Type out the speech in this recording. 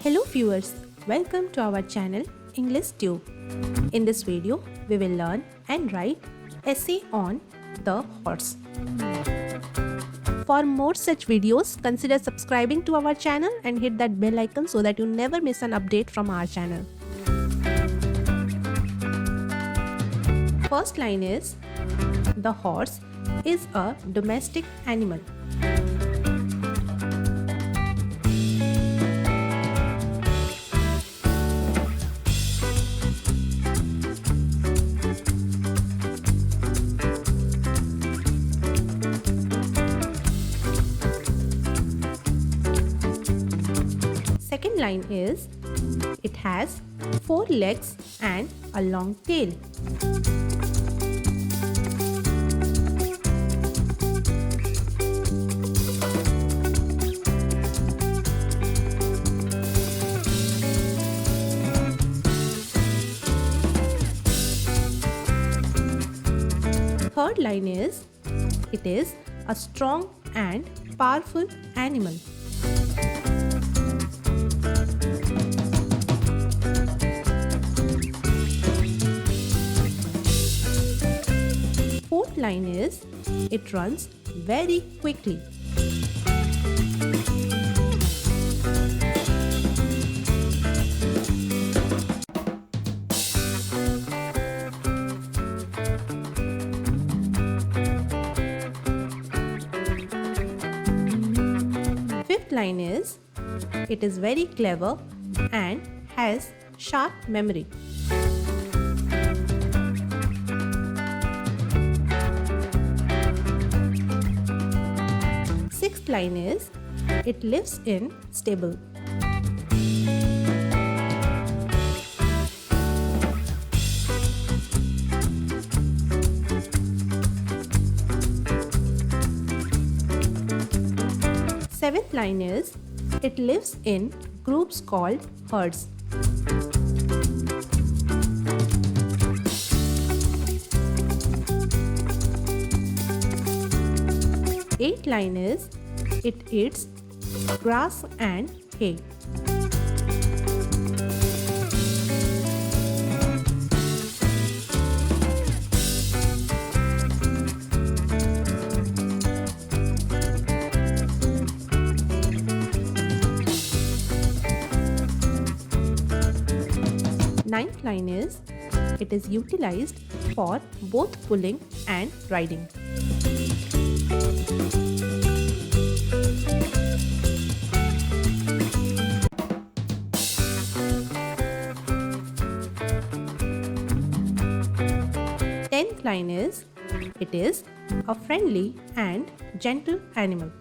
Hello viewers, welcome to our channel English Tube. In this video, we will learn and write essay on the horse. For more such videos, consider subscribing to our channel and hit that bell icon so that you never miss an update from our channel. First line is, the horse is a domestic animal. Second line is, it has 4 legs and a long tail. Third line is, it is a strong and powerful animal. Fourth line is, it runs very quickly. Fifth line is, it is very clever and has sharp memory. Sixth line is, it lives in stable. Seventh line is, it lives in groups called herds. Eighth line is, it eats grass and hay. Ninth line is, it is utilized for both pulling and riding. Tenth line is, it is a friendly and gentle animal.